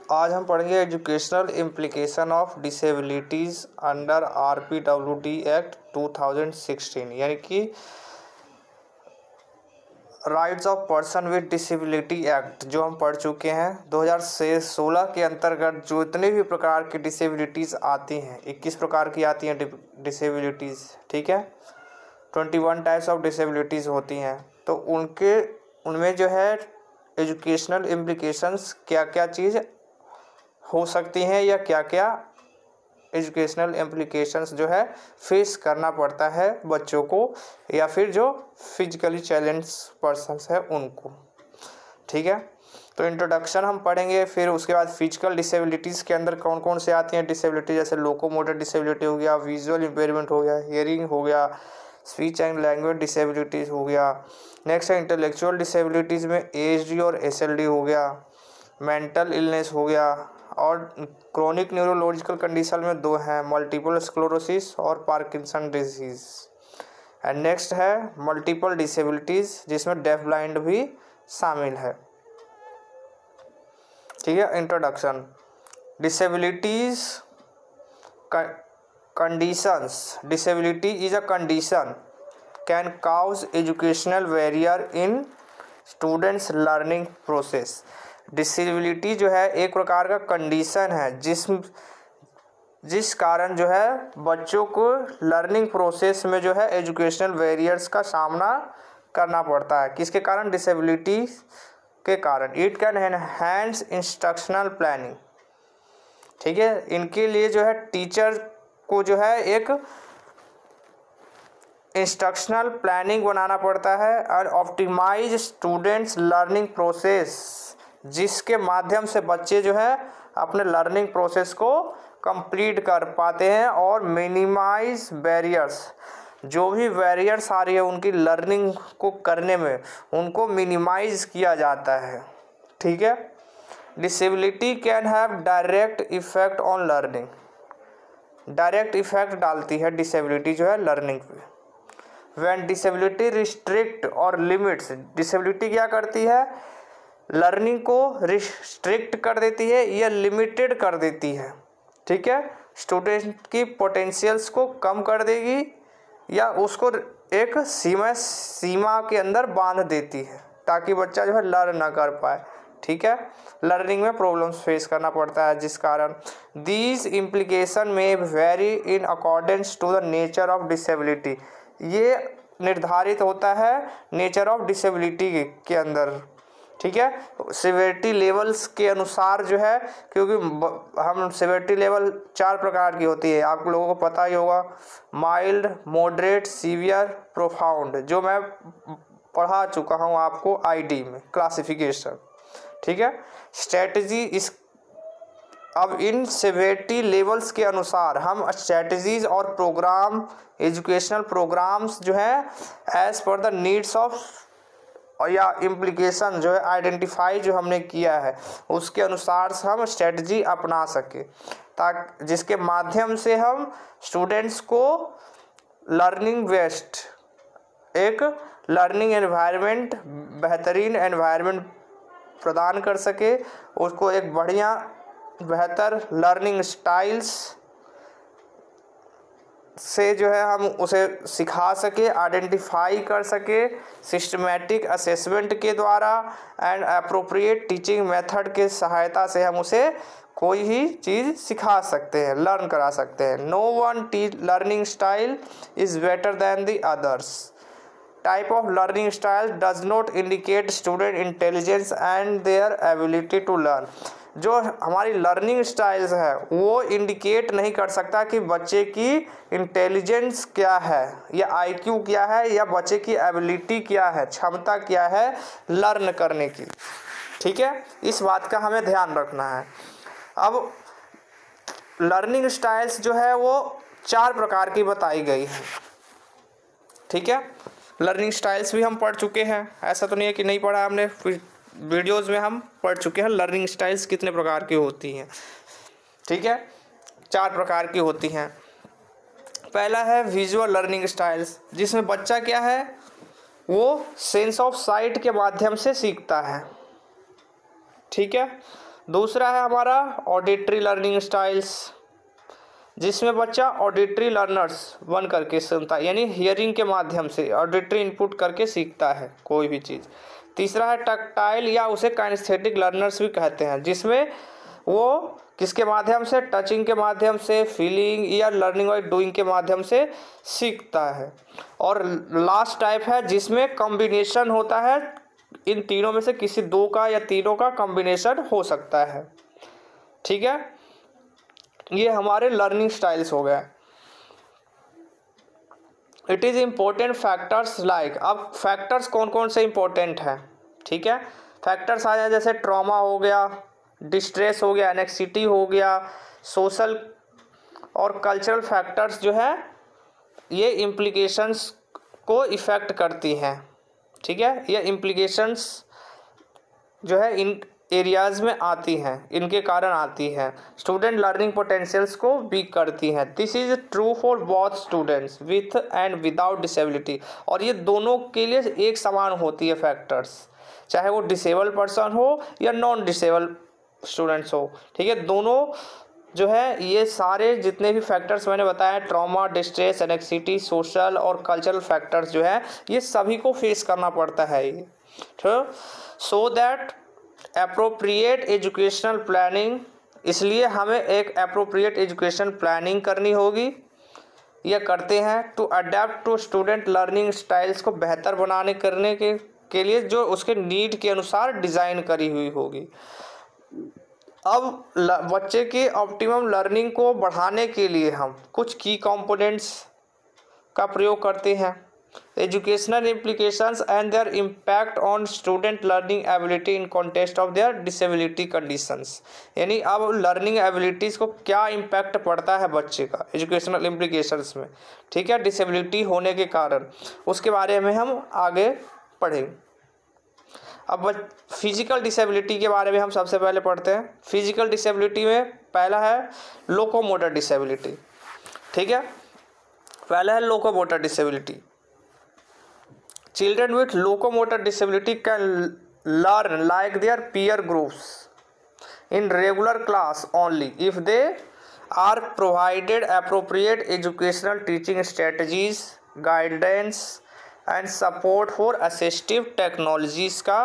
आज हम पढ़ेंगे educational implication of disabilities under RPWD act 2016 यानी कि rights of person with disability act जो हम पढ़ चुके हैं 2016 के अंतर्गत जो इतने भी प्रकार की डिसेबिलिटीज़ आती हैं 21 प्रकार की आती हैं डिसेबिलिटीज़, ठीक है। 21 टाइप्स ऑफ डिसेबिलिटीज़ होती हैं, तो उनमें जो है एजुकेशनल इम्प्लीकेशंस क्या क्या चीज़ हो सकती हैं या क्या क्या एजुकेशनल इम्प्लीकेशंस जो है फेस करना पड़ता है बच्चों को या फिर जो फिजिकली चैलेंज पर्सन्स है उनको, ठीक है। तो इंट्रोडक्शन हम पढ़ेंगे, फिर उसके बाद फिजिकल डिसेबिलिटीज़ के अंदर कौन कौन से आती हैं डिसेबिलिटी, जैसे लोकोमोटर डिसेबिलिटी हो गया, विजुअल इम्पेयरमेंट हो गया, हियरिंग हो गया, स्पीच एंड लैंग्वेज डिसेबिलिटीज़ हो गया। नेक्स्ट है इंटेलेक्चुअल डिसेबिलिटीज़ में ASD और SLD हो गया, मेंटल इलनेस हो गया, और क्रोनिक न्यूरोलॉजिकल कंडीशन में दो हैं, मल्टीपल स्क्लेरोसिस और पार्किंसन डिजीज़। एंड नेक्स्ट है मल्टीपल डिसेबिलिटीज़ जिसमें डेफ ब्लाइंड भी शामिल है, ठीक है। Introduction. Disabilities conditions. Disability is a condition can cause educational barrier in students learning process. Disability जो है एक प्रकार का कंडीशन है जिस कारण जो है बच्चों को लर्निंग प्रोसेस में जो है एजुकेशनल बैरियर्स का सामना करना पड़ता है। किसके कारण? डिसेबिलिटी के कारण। It can enhance instructional planning, ठीक है। इनके लिए जो है टीचर को जो है एक इंस्ट्रक्शनल प्लानिंग बनाना पड़ता है और ऑप्टिमाइज स्टूडेंट्स लर्निंग प्रोसेस, जिसके माध्यम से बच्चे जो है अपने लर्निंग प्रोसेस को कंप्लीट कर पाते हैं और मिनिमाइज बैरियर्स, जो भी बैरियर्स आ रही है उनकी लर्निंग को करने में उनको मिनिमाइज किया जाता है, ठीक है। Disability can have direct effect on learning. Direct effect डालती है डिसेबिलिटी जो है लर्निंग पे। व्हेन डिसेबिलिटी रिस्ट्रिक्ट और लिमिट्स, डिसेबिलिटी क्या करती है? लर्निंग को रिस्ट्रिक्ट कर देती है या लिमिटेड कर देती है, ठीक है। स्टूडेंट की पोटेंशियल्स को कम कर देगी या उसको एक सीमा के अंदर बांध देती है ताकि बच्चा जो है लर्न ना कर पाए, ठीक है। लर्निंग में प्रॉब्लम्स फेस करना पड़ता है जिस कारण दीज इम्प्लीकेशन में vary in accordance to the nature of disability. ये निर्धारित होता है नेचर ऑफ डिसेबिलिटी के अंदर, ठीक है। सिवियरिटी लेवल्स के अनुसार जो है, क्योंकि हम सिवियरिटी लेवल 4 प्रकार की होती है, आप लोगों को पता ही होगा, माइल्ड, मॉडरेट, सीवियर, प्रोफाउंड, जो मैं पढ़ा चुका हूँ आपको ID में क्लासिफिकेशन, ठीक है। स्ट्रेटजी इस अब इन सिवियरिटी लेवल्स के अनुसार हम स्ट्रेटजीज और प्रोग्राम, एजुकेशनल प्रोग्राम्स जो है as per the needs of या इम्प्लीकेशन जो है आइडेंटिफाई जो हमने किया है उसके अनुसार से हम स्ट्रेटजी अपना सके, ताकि जिसके माध्यम से हम स्टूडेंट्स को लर्निंग बेस्ट एक लर्निंग एनवायरनमेंट, बेहतरीन एनवायरनमेंट प्रदान कर सके, उसको एक बढ़िया बेहतर लर्निंग स्टाइल्स से जो है हम उसे सिखा सके, आइडेंटिफाई कर सके सिस्टमैटिक असेसमेंट के द्वारा एंड अप्रोप्रिएट टीचिंग मेथड के सहायता से हम उसे कोई ही चीज़ सिखा सकते हैं, लर्न करा सकते हैं। No one learning style is better than the others. Type of learning style does not indicate student intelligence and their ability to learn. जो हमारी लर्निंग स्टाइल्स है वो इंडिकेट नहीं कर सकता कि बच्चे की इंटेलिजेंस क्या है या IQ क्या है या बच्चे की एबिलिटी क्या है, क्षमता क्या है लर्न करने की, ठीक है। इस बात का हमें ध्यान रखना है। अब लर्निंग स्टाइल्स जो है वो 4 प्रकार की बताई गई है, ठीक है। लर्निंग स्टाइल्स भी हम पढ़ चुके हैं, ऐसा तो नहीं है कि नहीं पढ़ा हमने, वीडियोज़ में हम पढ़ चुके हैं लर्निंग स्टाइल्स कितने प्रकार की होती हैं, ठीक है। 4 प्रकार की होती हैं। पहला है विजुअल लर्निंग स्टाइल्स, जिसमें बच्चा क्या है वो सेंस ऑफ साइट के माध्यम से सीखता है, ठीक है। दूसरा है हमारा ऑडिटरी लर्निंग स्टाइल्स, जिसमें बच्चा ऑडिटरी लर्नर्स बन करके सुनता है, यानी हियरिंग के माध्यम से ऑडिटरी इनपुट करके सीखता है कोई भी चीज़। तीसरा है टैक्टाइल या उसे काइनेस्थेटिक लर्नर्स भी कहते हैं, जिसमें वो किसके माध्यम से, टचिंग के माध्यम से, फीलिंग या लर्निंग बाय डूइंग के माध्यम से सीखता है। और लास्ट टाइप है जिसमें कॉम्बिनेशन होता है, इन तीनों में से किसी दो का या तीनों का कॉम्बिनेशन हो सकता है। ठीक है, ये हमारे लर्निंग स्टाइल्स हो गए। It is important factors like, अब फैक्टर्स कौन कौन से इम्पोर्टेंट हैं। ठीक है, फैक्टर्स आ जाए जैसे ट्रॉमा हो गया, डिस्ट्रेस हो गया, एनेक्सिटी हो गया, सोशल और कल्चरल फैक्टर्स जो है ये इम्प्लीकेशंस को इफ़ेक्ट करती हैं। ठीक है, ये इम्प्लीकेशंस जो है इन एरियाज़ में आती हैं, इनके कारण आती हैं, स्टूडेंट लर्निंग पोटेंशियल्स को वीक करती हैं। This is true for both students with and without disability, और ये दोनों के लिए एक समान होती है फैक्टर्स, चाहे वो डिसेबल पर्सन हो या नॉन डिसेबल स्टूडेंट्स हो। ठीक है, दोनों जो है ये सारे जितने भी फैक्टर्स मैंने बताया, ट्रॉमा, डिस्ट्रेस, एनेक्सिटी, सोशल और कल्चरल फैक्टर्स जो है ये सभी को फेस करना पड़ता है ये। ठीक, so that appropriate educational planning, इसलिए हमें एक एप्रोप्रिएट एजुकेशन प्लानिंग करनी होगी, यह करते हैं to adapt to student learning styles को बेहतर बनाने करने के लिए जो उसके नीड के अनुसार डिज़ाइन करी हुई होगी। अब बच्चे की ऑप्टिमम लर्निंग को बढ़ाने के लिए हम कुछ की कंपोनेंट्स का प्रयोग करते हैं। Educational implications and there impact on student learning ability in context of their disability conditions, यानी अब लर्निंग एबिलिटीज़ को क्या इम्पैक्ट पड़ता है बच्चे का एजुकेशनल इम्प्लीकेशंस में। ठीक है, डिसेबिलिटी होने के कारण, उसके बारे में हम आगे पढ़ेंगे। अब फिजिकल डिसेबिलिटी के बारे में हम सबसे पहले पढ़ते हैं। फिजिकल डिसेबिलिटी में पहला है लोकोमोटर डिसेबिलिटी। ठीक है, पहला है locomotor disability. Children with locomotor disability can learn like their peer groups in regular class only if they are provided appropriate educational teaching strategies, guidance and support for assistive technologies का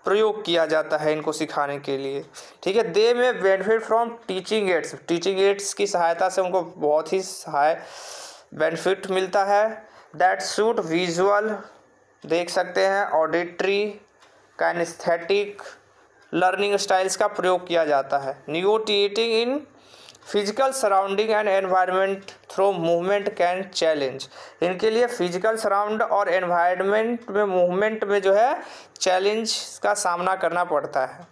प्रयोग किया जाता है इनको सिखाने के लिए। ठीक है, दे में benefit from teaching ads, teaching ads की सहायता से उनको बहुत ही सहाय बेनिफिट मिलता है। दैट सूट विजुअल, देख सकते हैं, ऑडिटरी, काइनेस्थेटिक लर्निंग स्टाइल्स का प्रयोग किया जाता है। Negotiating in physical surrounding and environment through movement can challenge, इनके लिए फिजिकल सराउंड और एनवायरनमेंट में मूवमेंट में जो है चैलेंज का सामना करना पड़ता है।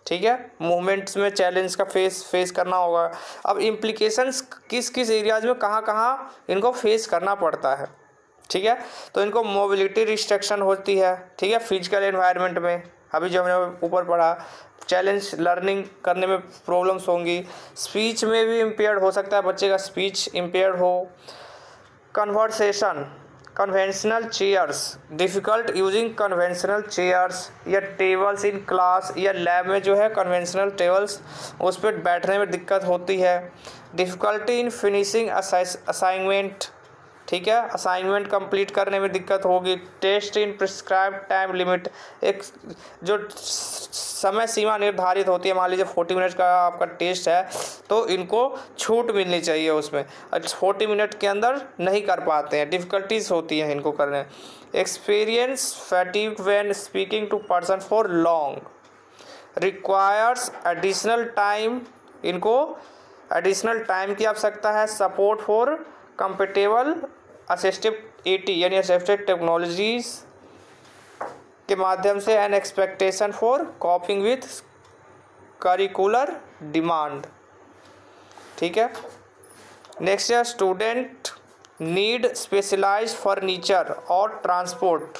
ठीक है, मूवमेंट्स में चैलेंज का फेस करना होगा। अब इम्प्लीकेशंस किस किस एरियाज में कहाँ इनको फेस करना पड़ता है। ठीक है, तो इनको मोबिलिटी रिस्ट्रिक्शन होती है। ठीक है, फिजिकल एनवायरनमेंट में अभी जो हमने ऊपर पढ़ा, चैलेंज लर्निंग करने में प्रॉब्लम्स होंगी। स्पीच में भी इम्पेयर्ड हो सकता है, बच्चे का स्पीच इम्पेयर्ड हो। Conversation, conventional chairs, difficult using conventional chairs या टेबल्स इन क्लास या लैब में जो है कन्वेंशनल टेबल्स उस पर बैठने में दिक्कत होती है। डिफ़िकल्टी इन फिनिशिंग असाइनमेंट, ठीक है, असाइनमेंट कंप्लीट करने में दिक्कत होगी। Test in prescribe time limit, एक जो समय सीमा निर्धारित होती है, मान लीजिए 40 मिनट का आपका टेस्ट है तो इनको छूट मिलनी चाहिए उसमें, 40 मिनट के अंदर नहीं कर पाते हैं, डिफ़िकल्टीज होती हैं इनको करने। Experience fatigue when speaking to person for long, requires additional time, इनको एडिशनल टाइम की आवश्यकता है। Support for compatible assistive A T यानी असिस्टिव टेक्नोलॉजीज के माध्यम से an expectation for coping with curricular demand. ठीक है, नेक्स्ट है स्टूडेंट नीड स्पेशलाइज्ड फर्नीचर और ट्रांसपोर्ट।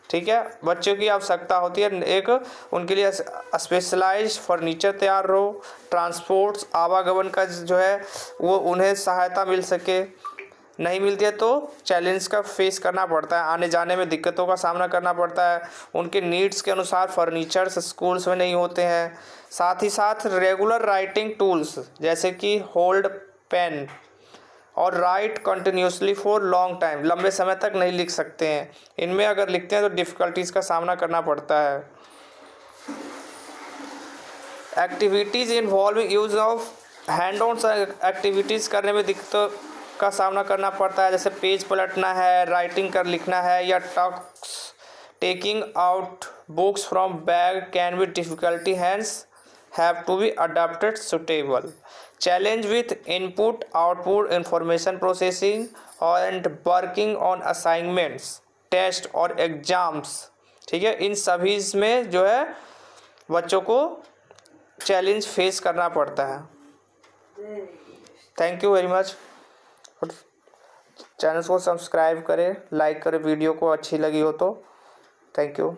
ठीक है, बच्चों की आवश्यकता होती है एक उनके लिए स्पेशलाइज्ड फर्नीचर तैयार हो, ट्रांसपोर्ट्स आवागमन का जो है वो उन्हें सहायता मिल सके, नहीं मिलती है तो चैलेंज का फेस करना पड़ता है, आने जाने में दिक्कतों का सामना करना पड़ता है। उनके नीड्स के अनुसार फर्नीचर्स स्कूल्स में नहीं होते हैं। साथ ही साथ रेगुलर राइटिंग टूल्स जैसे कि होल्ड पेन और right continuously for long time, लंबे समय तक नहीं लिख सकते हैं। इनमें अगर लिखते हैं तो डिफ़िकल्टीज़ का सामना करना पड़ता है। Activities involving use of hand on activities करने में दिक्कतों का सामना करना पड़ता है, जैसे पेज पलटना है, राइटिंग कर लिखना है, या taking out books from bag can be difficulty, hands have to be adapted suitable. Challenge with input output information processing and working on assignments test और एग्जाम्स। ठीक है, इन सभी में जो है बच्चों को चैलेंज फेस करना पड़ता है। Thank you very much. Channel को सब्सक्राइब करें, लाइक करें वीडियो को अच्छी लगी हो तो। Thank you.